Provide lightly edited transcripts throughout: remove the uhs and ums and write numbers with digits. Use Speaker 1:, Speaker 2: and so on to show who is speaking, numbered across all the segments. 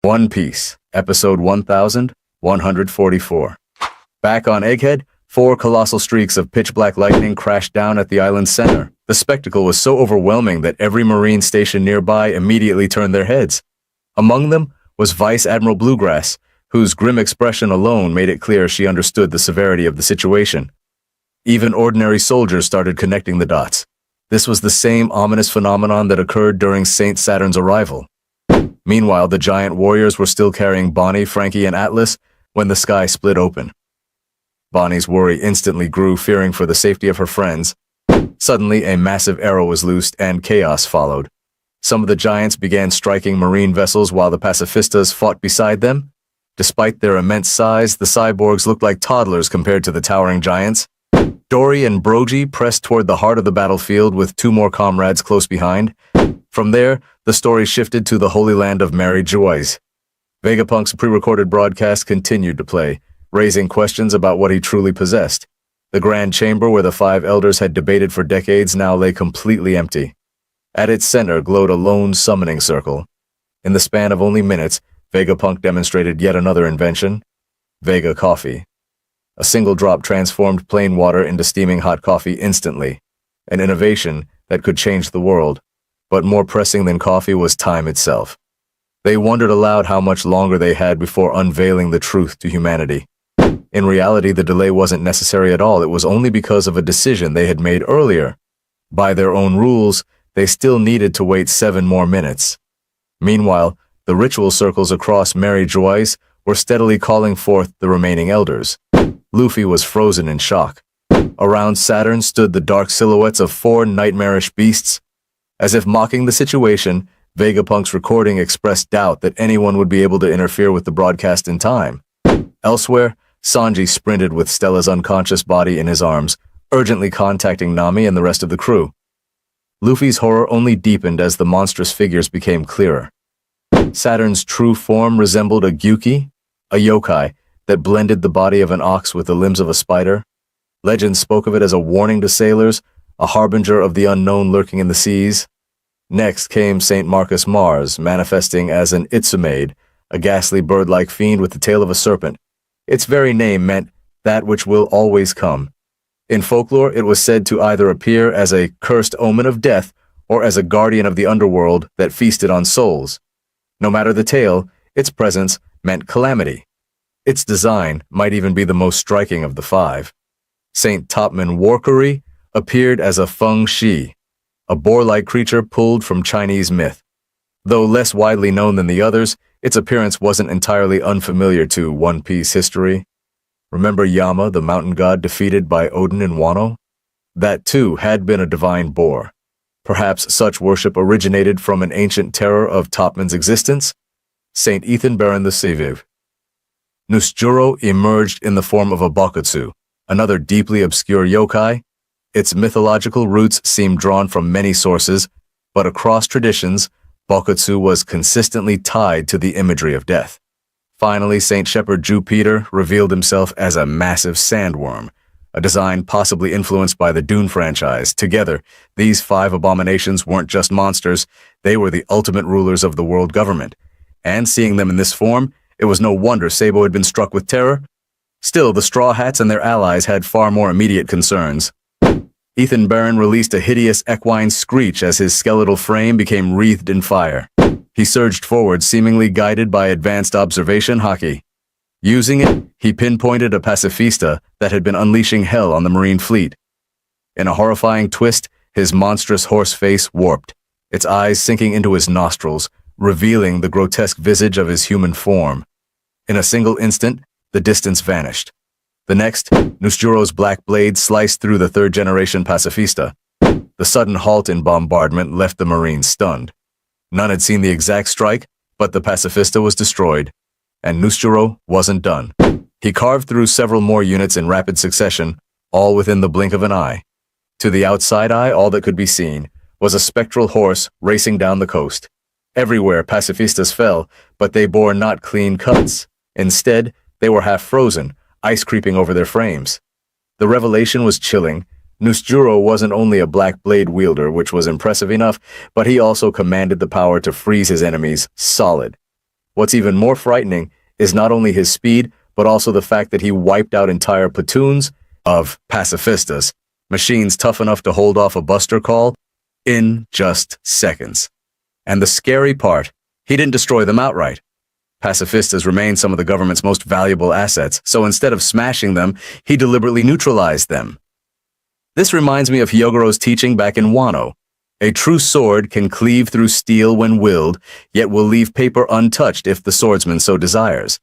Speaker 1: One Piece, Episode 1144. Back on Egghead, 4 colossal streaks of pitch-black lightning crashed down at the island's center. The spectacle was so overwhelming that every marine station nearby immediately turned their heads. Among them was Vice Admiral Bluegrass, whose grim expression alone made it clear she understood the severity of the situation. Even ordinary soldiers started connecting the dots. This was the same ominous phenomenon that occurred during Saint Saturn's arrival. Meanwhile, the giant warriors were still carrying Bonnie, Frankie, and Atlas when the sky split open. Bonnie's worry instantly grew, fearing for the safety of her friends. Suddenly, a massive arrow was loosed, and chaos followed. Some of the giants began striking marine vessels while the pacifistas fought beside them. Despite their immense size, the cyborgs looked like toddlers compared to the towering giants. Dory and Brogy pressed toward the heart of the battlefield with 2 more comrades close behind. From there, the story shifted to the Holy Land of Mary Joyce. Vegapunk's pre-recorded broadcast continued to play, raising questions about what he truly possessed. The Grand Chamber where the 5 elders had debated for decades now lay completely empty. At its center glowed a lone summoning circle. In the span of only minutes, Vegapunk demonstrated yet another invention: Vega Coffee. A single drop transformed plain water into steaming hot coffee instantly, an innovation that could change the world. But more pressing than coffee was time itself. They wondered aloud how much longer they had before unveiling the truth to humanity. In reality, the delay wasn't necessary at all. It was only because of a decision they had made earlier. By their own rules, they still needed to wait 7 more minutes. Meanwhile, the ritual circles across Mary Joyce were steadily calling forth the remaining elders. Luffy was frozen in shock. Around Saturn stood the dark silhouettes of 4 nightmarish beasts. As if mocking the situation, Vegapunk's recording expressed doubt that anyone would be able to interfere with the broadcast in time. Elsewhere, Sanji sprinted with Stella's unconscious body in his arms, urgently contacting Nami and the rest of the crew. Luffy's horror only deepened as the monstrous figures became clearer. Saturn's true form resembled a Gyuki, a yokai, that blended the body of an ox with the limbs of a spider. Legend spoke of it as a warning to sailors, a harbinger of the unknown lurking in the seas. Next came St. Marcus Mars, manifesting as an Itsumaid, a ghastly bird-like fiend with the tail of a serpent. Its very name meant that which will always come. In folklore, it was said to either appear as a cursed omen of death or as a guardian of the underworld that feasted on souls. No matter the tale, its presence meant calamity. Its design might even be the most striking of the 5. St. Topman Warkery appeared as a Feng Shi, a boar-like creature pulled from Chinese myth. Though less widely known than the others, its appearance wasn't entirely unfamiliar to One Piece history. Remember Yama, the mountain god defeated by Odin in Wano? That too had been a divine boar. Perhaps such worship originated from an ancient terror of Topman's existence? St. Ethan Baron the Siviv. Nusjuro emerged in the form of a Bakutsu, another deeply obscure yokai. Its mythological roots seem drawn from many sources, but across traditions, Bakutsu was consistently tied to the imagery of death. Finally, Saint Shepherd Jupiter revealed himself as a massive sandworm, a design possibly influenced by the Dune franchise. Together, these 5 abominations weren't just monsters, they were the ultimate rulers of the world government. And seeing them in this form, it was no wonder Sabo had been struck with terror. Still, the Straw Hats and their allies had far more immediate concerns. Ethan Baron released a hideous equine screech as his skeletal frame became wreathed in fire. He surged forward, seemingly guided by advanced observation haki. Using it, he pinpointed a pacifista that had been unleashing hell on the Marine fleet. In a horrifying twist, his monstrous horse face warped, its eyes sinking into his nostrils, revealing the grotesque visage of his human form. In a single instant, the distance vanished. The next, Nusjuro's black blade sliced through the 3rd-generation pacifista. The sudden halt in bombardment left the Marines stunned. None had seen the exact strike, but the pacifista was destroyed, and Nusjuro wasn't done. He carved through several more units in rapid succession, all within the blink of an eye. To the outside eye, all that could be seen was a spectral horse racing down the coast. Everywhere pacifistas fell, but they bore not clean cuts. Instead, they were half frozen, ice creeping over their frames. The revelation was chilling. Nusjuro wasn't only a black blade wielder, which was impressive enough, but he also commanded the power to freeze his enemies solid. What's even more frightening is not only his speed, but also the fact that he wiped out entire platoons of pacifistas, machines tough enough to hold off a buster call, in just seconds. And the scary part, he didn't destroy them outright. Pacifistas remain some of the government's most valuable assets, so instead of smashing them, he deliberately neutralized them. This reminds me of Hyogoro's teaching back in Wano. A true sword can cleave through steel when willed, yet will leave paper untouched if the swordsman so desires.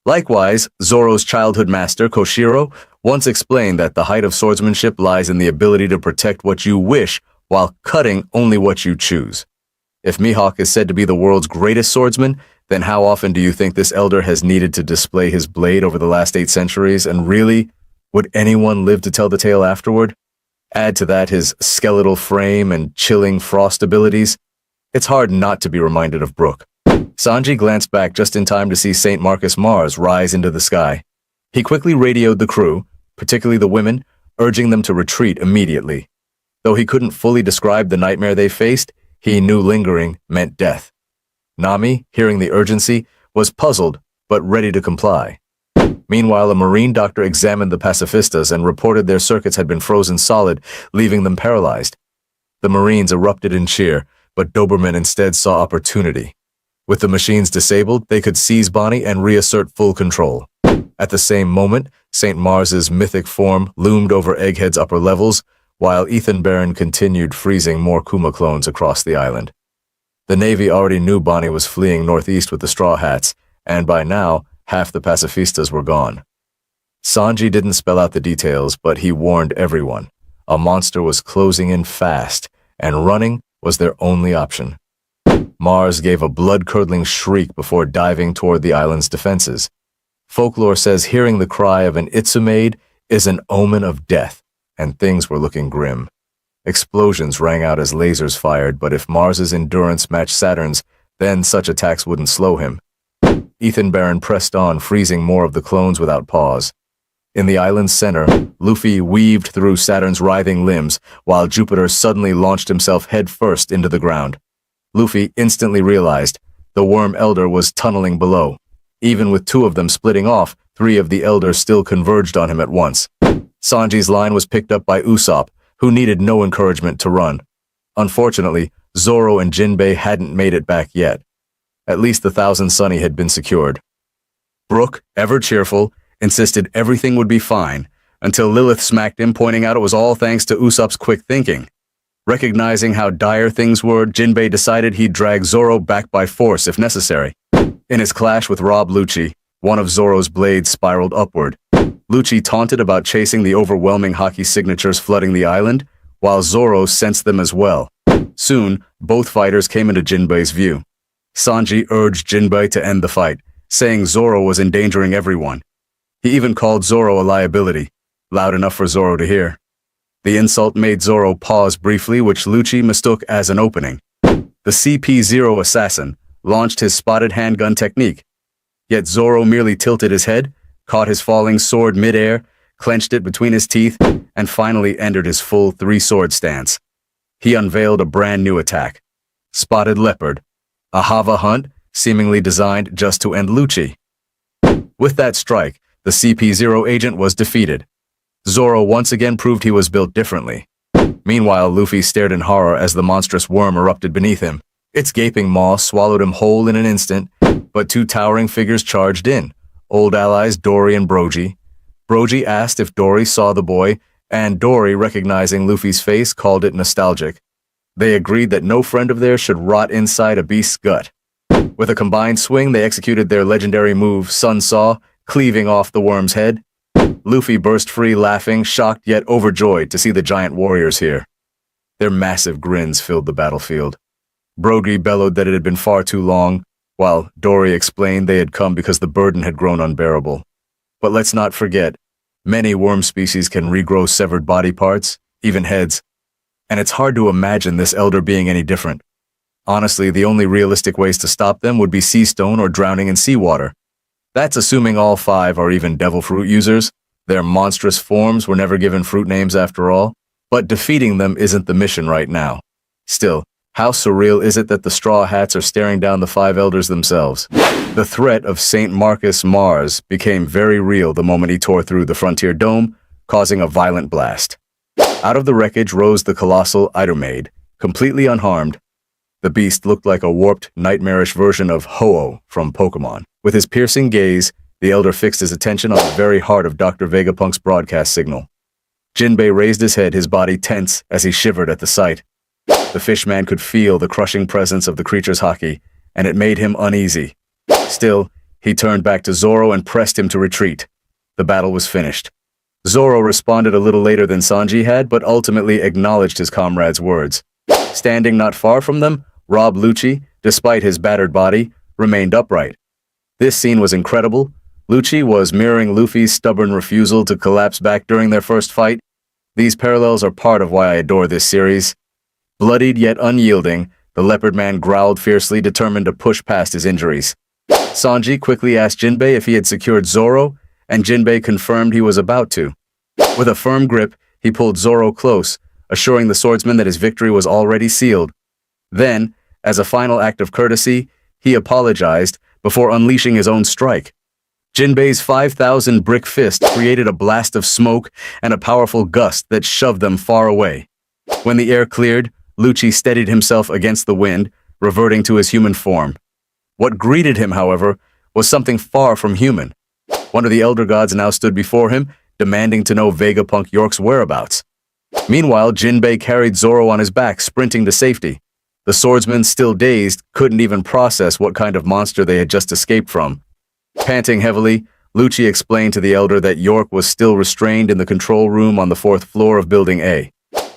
Speaker 1: Likewise, Zoro's childhood master, Koshiro, once explained that the height of swordsmanship lies in the ability to protect what you wish while cutting only what you choose. If Mihawk is said to be the world's greatest swordsman, then how often do you think this elder has needed to display his blade over the last 8 centuries, and really, would anyone live to tell the tale afterward? Add to that his skeletal frame and chilling frost abilities. It's hard not to be reminded of Brook. Sanji glanced back just in time to see St. Marcus Mars rise into the sky. He quickly radioed the crew, particularly the women, urging them to retreat immediately. Though he couldn't fully describe the nightmare they faced, he knew lingering meant death. Nami, hearing the urgency, was puzzled but ready to comply. Meanwhile, a marine doctor examined the pacifistas and reported their circuits had been frozen solid, leaving them paralyzed. The Marines erupted in cheer, but Doberman instead saw opportunity. With the machines disabled, they could seize Bonnie and reassert full control. At the same moment, St. Mars's mythic form loomed over Egghead's upper levels, while Ethan Barron continued freezing more Kuma clones across the island. The Navy already knew Bonnie was fleeing northeast with the Straw Hats, and by now, half the pacifistas were gone. Sanji didn't spell out the details, but he warned everyone. A monster was closing in fast, and running was their only option. Mars gave a blood-curdling shriek before diving toward the island's defenses. Folklore says hearing the cry of an Itsumaid is an omen of death, and things were looking grim. Explosions rang out as lasers fired, but if Mars's endurance matched Saturn's, then such attacks wouldn't slow him. Ethan Barron pressed on, freezing more of the clones without pause. In the island's center, Luffy weaved through Saturn's writhing limbs, while Jupiter suddenly launched himself headfirst into the ground. Luffy instantly realized the Worm Elder was tunneling below. Even with 2 of them splitting off, 3 of the Elders still converged on him at once. Sanji's line was picked up by Usopp, who needed no encouragement to run. Unfortunately, Zoro and Jinbei hadn't made it back yet. At least the Thousand Sunny had been secured. Brook, ever cheerful, insisted everything would be fine, until Lilith smacked him, pointing out it was all thanks to Usopp's quick thinking. Recognizing how dire things were, Jinbei decided he'd drag Zoro back by force if necessary. In his clash with Rob Lucci, one of Zoro's blades spiraled upward. Lucci taunted about chasing the overwhelming Haki signatures flooding the island, while Zoro sensed them as well. Soon, both fighters came into Jinbei's view. Sanji urged Jinbei to end the fight, saying Zoro was endangering everyone. He even called Zoro a liability, loud enough for Zoro to hear. The insult made Zoro pause briefly, which Lucci mistook as an opening. The CP0 assassin launched his spotted handgun technique. Yet Zoro merely tilted his head, caught his falling sword midair, clenched it between his teeth, and finally entered his full 3-sword stance. He unveiled a brand new attack. Spotted Leopard, a Hava hunt seemingly designed just to end Lucci. With that strike, the CP0 agent was defeated. Zoro once again proved he was built differently. Meanwhile, Luffy stared in horror as the monstrous worm erupted beneath him. Its gaping maw swallowed him whole in an instant, but 2 towering figures charged in, old allies Dory and Brogy. Brogy asked if Dory saw the boy, and Dory, recognizing Luffy's face, called it nostalgic. They agreed that no friend of theirs should rot inside a beast's gut. With a combined swing, they executed their legendary move, Sun Saw, cleaving off the worm's head. Luffy burst free, laughing, shocked yet overjoyed to see the giant warriors here. Their massive grins filled the battlefield. Brogy bellowed that it had been far too long, while Dory explained they had come because the burden had grown unbearable. But let's not forget, many worm species can regrow severed body parts, even heads. And it's hard to imagine this elder being any different. Honestly, the only realistic ways to stop them would be sea stone or drowning in seawater. That's assuming all 5 are even devil fruit users. Their monstrous forms were never given fruit names after all. But defeating them isn't the mission right now. Still, How surreal is it that the Straw Hats are staring down the five elders themselves? The threat of St. Marcus Mars became very real the moment he tore through the frontier dome, causing a violent blast. Out of the wreckage rose the colossal Eidermaid, completely unharmed. The beast looked like a warped, nightmarish version of Ho-Oh from Pokemon. With his piercing gaze, the elder fixed his attention on the very heart of Dr. Vegapunk's broadcast signal. Jinbei raised his head, his body tense as he shivered at the sight. The fishman could feel the crushing presence of the creature's haki, and it made him uneasy. Still, he turned back to Zoro and pressed him to retreat. The battle was finished. Zoro responded a little later than Sanji had, but ultimately acknowledged his comrade's words. Standing not far from them, Rob Lucci, despite his battered body, remained upright. This scene was incredible. Lucci was mirroring Luffy's stubborn refusal to collapse back during their first fight. These parallels are part of why I adore this series. Bloodied yet unyielding, the leopard man growled fiercely, determined to push past his injuries. Sanji quickly asked Jinbei if he had secured Zoro, and Jinbei confirmed he was about to. With a firm grip, he pulled Zoro close, assuring the swordsman that his victory was already sealed. Then, as a final act of courtesy, he apologized before unleashing his own strike. Jinbei's 5,000 brick fist created a blast of smoke and a powerful gust that shoved them far away. When the air cleared, Lucci steadied himself against the wind, reverting to his human form. What greeted him, however, was something far from human. One of the elder gods now stood before him, demanding to know Vegapunk York's whereabouts. Meanwhile, Jinbei carried Zoro on his back, sprinting to safety. The swordsman, still dazed, couldn't even process what kind of monster they had just escaped from. Panting heavily, Lucci explained to the elder that York was still restrained in the control room on the 4th floor of Building A.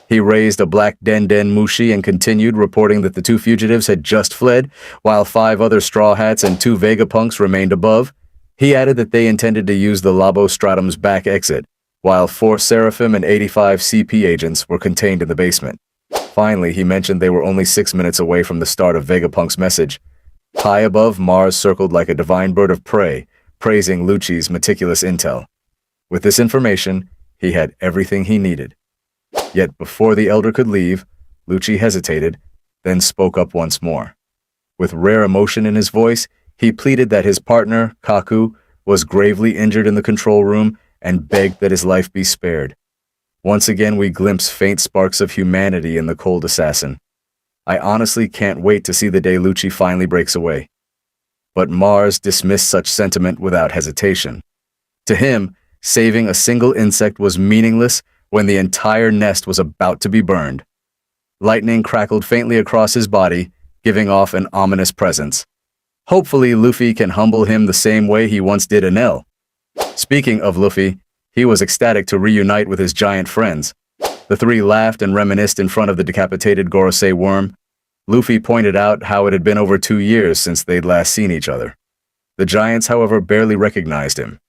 Speaker 1: He raised a black Den Mushi and continued, reporting that the 2 fugitives had just fled, while 5 other Straw Hats and 2 Vegapunks remained above. He added that they intended to use the Labo Stratum's back exit, while 4 Seraphim and 85 CP agents were contained in the basement. Finally, he mentioned they were only 6 minutes away from the start of Vegapunk's message. High above, Mars circled like a divine bird of prey, praising Lucci's meticulous intel. With this information, he had everything he needed. Yet before the elder could leave, Lucci hesitated, then spoke up once more. With rare emotion in his voice, he pleaded that his partner, Kaku, was gravely injured in the control room and begged that his life be spared. Once again, we glimpse faint sparks of humanity in the cold assassin. I honestly can't wait to see the day Lucci finally breaks away. But Mars dismissed such sentiment without hesitation. To him, saving a single insect was meaningless when the entire nest was about to be burned. Lightning crackled faintly across his body, giving off an ominous presence. Hopefully, Luffy can humble him the same way he once did Enel. Speaking of Luffy, he was ecstatic to reunite with his giant friends. The 3 laughed and reminisced in front of the decapitated Gorosei worm. Luffy pointed out how it had been over 2 years since they'd last seen each other. The giants, however, barely recognized him.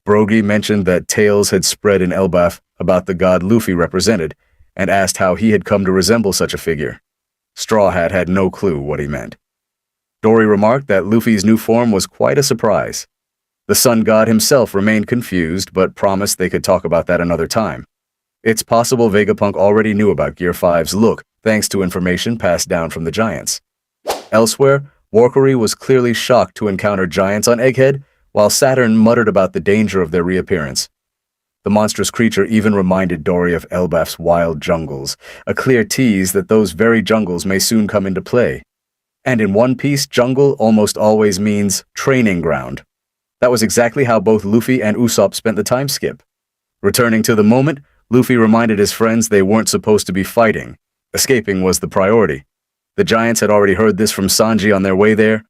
Speaker 1: Brogy mentioned that tales had spread in Elbaf about the god Luffy represented, and asked how he had come to resemble such a figure. Straw Hat had no clue what he meant. Dory remarked that Luffy's new form was quite a surprise. The sun god himself remained confused, but promised they could talk about that another time. It's possible Vegapunk already knew about Gear 5's look, thanks to information passed down from the giants. Elsewhere, Warkery was clearly shocked to encounter giants on Egghead, while Saturn muttered about the danger of their reappearance. The monstrous creature even reminded Dory of Elbaf's wild jungles, a clear tease that those very jungles may soon come into play. And in One Piece, jungle almost always means training ground. That was exactly how both Luffy and Usopp spent the time skip. Returning to the moment, Luffy reminded his friends they weren't supposed to be fighting. Escaping was the priority. The giants had already heard this from Sanji on their way there.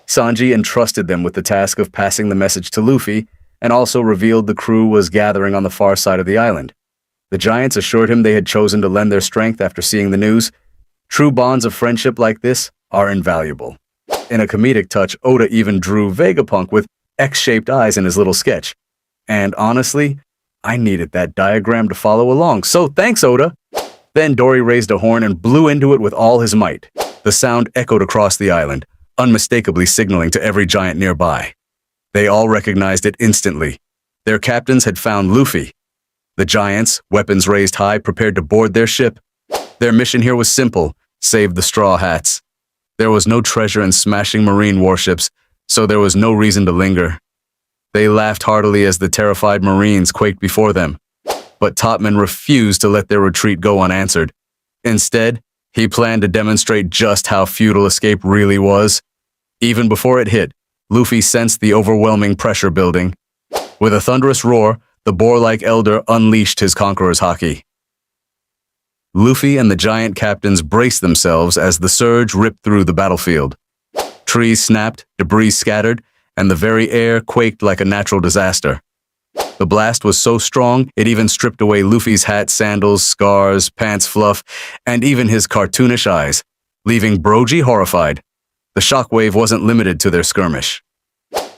Speaker 1: Sanji entrusted them with the task of passing the message to Luffy, and also revealed the crew was gathering on the far side of the island. The giants assured him they had chosen to lend their strength after seeing the news. True bonds of friendship like this are invaluable. In a comedic touch, Oda even drew Vegapunk with X-shaped eyes in his little sketch. And honestly, I needed that diagram to follow along, so thanks, Oda! Then Dory raised a horn and blew into it with all his might. The sound echoed across the island, unmistakably signaling to every giant nearby. They all recognized it instantly. Their captains had found Luffy. The giants, weapons raised high, prepared to board their ship. Their mission here was simple: save the Straw Hats. There was no treasure in smashing Marine warships, so there was no reason to linger. They laughed heartily as the terrified Marines quaked before them. But Topman refused to let their retreat go unanswered. Instead, he planned to demonstrate just how futile escape really was. Even before it hit, Luffy sensed the overwhelming pressure building. With a thunderous roar, the boar-like elder unleashed his conqueror's haki. Luffy and the giant captains braced themselves as the surge ripped through the battlefield. Trees snapped, debris scattered, and the very air quaked like a natural disaster. The blast was so strong, it even stripped away Luffy's hat, sandals, scars, pants fluff, and even his cartoonish eyes, leaving Brogy horrified. The shockwave wasn't limited to their skirmish.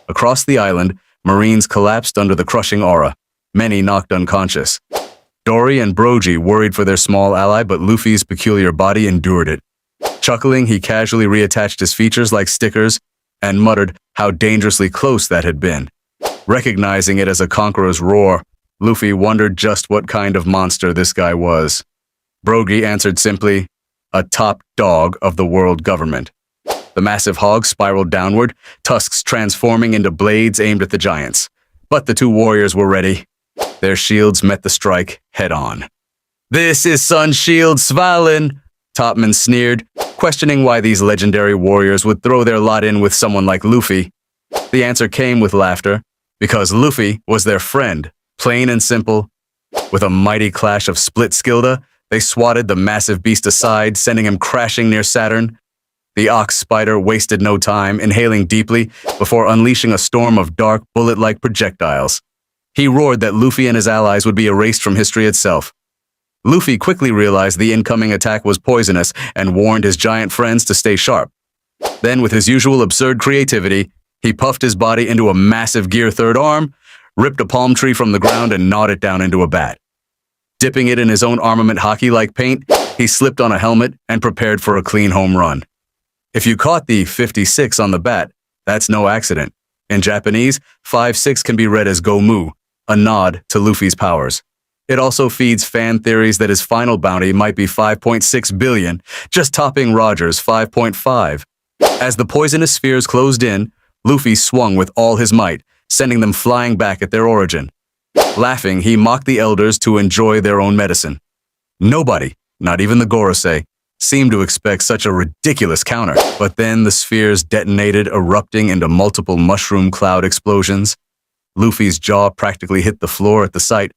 Speaker 1: Across the island, Marines collapsed under the crushing aura, many knocked unconscious. Dory and Brogy worried for their small ally, but Luffy's peculiar body endured it. Chuckling, he casually reattached his features like stickers and muttered how dangerously close that had been. Recognizing it as a conqueror's roar, Luffy wondered just what kind of monster this guy was. Brogy answered simply, a top dog of the world government. The massive hog spiraled downward, tusks transforming into blades aimed at the giants. But the two warriors were ready. Their shields met the strike head-on. "This is Sun Shield Svalin," Topman sneered, questioning why these legendary warriors would throw their lot in with someone like Luffy. The answer came with laughter, because Luffy was their friend, plain and simple. With a mighty clash of split skilda, they swatted the massive beast aside, sending him crashing near Saturn. The ox spider wasted no time, inhaling deeply before unleashing a storm of dark, bullet-like projectiles. He roared that Luffy and his allies would be erased from history itself. Luffy quickly realized the incoming attack was poisonous and warned his giant friends to stay sharp. Then, with his usual absurd creativity, he puffed his body into a massive gear third arm, ripped a palm tree from the ground, and gnawed it down into a bat. Dipping it in his own armament haki-like paint, he slipped on a helmet and prepared for a clean home run. If you caught the 56 on the bat, that's no accident. In Japanese, 5-6 can be read as Gomu, a nod to Luffy's powers. It also feeds fan theories that his final bounty might be 5.6 billion, just topping Roger's 5.5. As the poisonous spheres closed in, Luffy swung with all his might, sending them flying back at their origin. Laughing, he mocked the elders to enjoy their own medicine. Nobody, not even the Gorosei, seemed to expect such a ridiculous counter. But then the spheres detonated, erupting into multiple mushroom cloud explosions. Luffy's jaw practically hit the floor at the sight.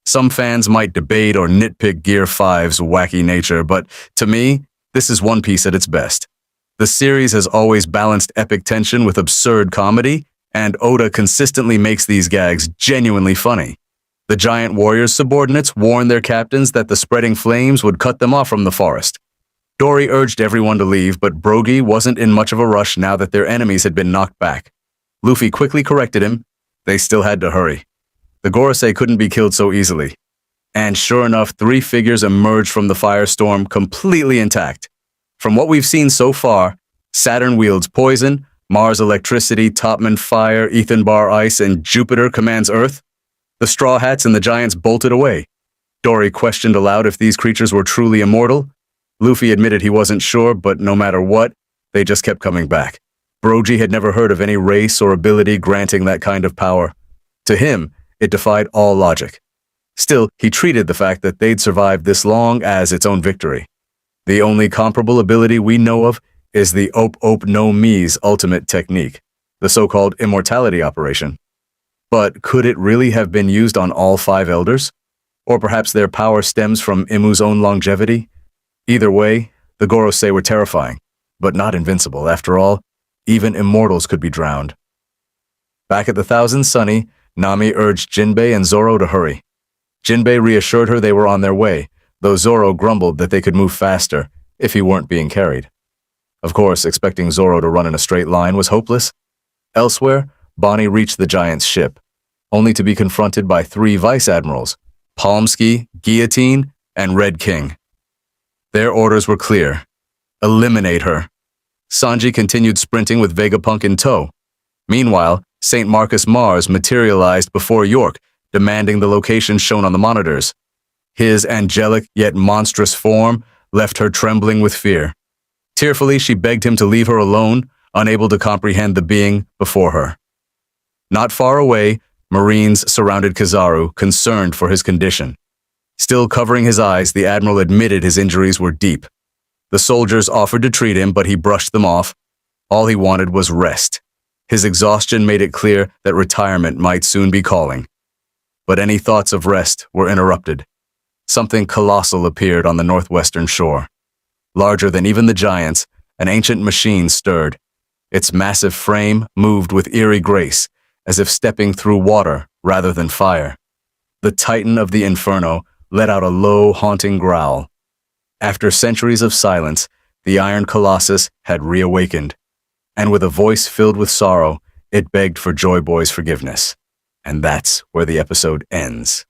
Speaker 1: Some fans might debate or nitpick Gear 5's wacky nature, but to me, this is One Piece at its best. The series has always balanced epic tension with absurd comedy, and Oda consistently makes these gags genuinely funny. The giant warriors' subordinates warned their captains that the spreading flames would cut them off from the forest. Dory urged everyone to leave, but Brogy wasn't in much of a rush now that their enemies had been knocked back. Luffy quickly corrected him. They still had to hurry. The Gorosei couldn't be killed so easily. And sure enough, 3 figures emerged from the firestorm completely intact. From what we've seen so far, Saturn wields poison, Mars electricity, Topman fire, Ethanbar ice, and Jupiter commands Earth. The Straw Hats and the Giants bolted away. Dory questioned aloud if these creatures were truly immortal. Luffy admitted he wasn't sure, but no matter what, they just kept coming back. Brogy had never heard of any race or ability granting that kind of power. To him, it defied all logic. Still, he treated the fact that they'd survived this long as its own victory. The only comparable ability we know of is the Op Op no Mi's ultimate technique, the so-called immortality operation. But could it really have been used on all 5 elders? Or perhaps their power stems from Imu's own longevity? Either way, the Gorosei were terrifying, but not invincible. After all, even immortals could be drowned. Back at the Thousand Sunny, Nami urged Jinbei and Zoro to hurry. Jinbei reassured her they were on their way, though Zoro grumbled that they could move faster if he weren't being carried. Of course, expecting Zoro to run in a straight line was hopeless. Elsewhere, Bonnie reached the giant's ship, only to be confronted by 3 vice admirals, Palmsky, Guillotine, and Red King. Their orders were clear. Eliminate her. Sanji continued sprinting with Vegapunk in tow. Meanwhile, St. Marcus Mars materialized before York, demanding the location shown on the monitors. His angelic yet monstrous form left her trembling with fear. Tearfully, she begged him to leave her alone, unable to comprehend the being before her. Not far away, Marines surrounded Kizaru, concerned for his condition. Still covering his eyes, the admiral admitted his injuries were deep. The soldiers offered to treat him, but he brushed them off. All he wanted was rest. His exhaustion made it clear that retirement might soon be calling. But any thoughts of rest were interrupted. Something colossal appeared on the northwestern shore. Larger than even the giants, an ancient machine stirred. Its massive frame moved with eerie grace, as if stepping through water rather than fire. The titan of the inferno let out a low, haunting growl. After centuries of silence, the iron colossus had reawakened, and with a voice filled with sorrow, it begged for Joy Boy's forgiveness. And that's where the episode ends.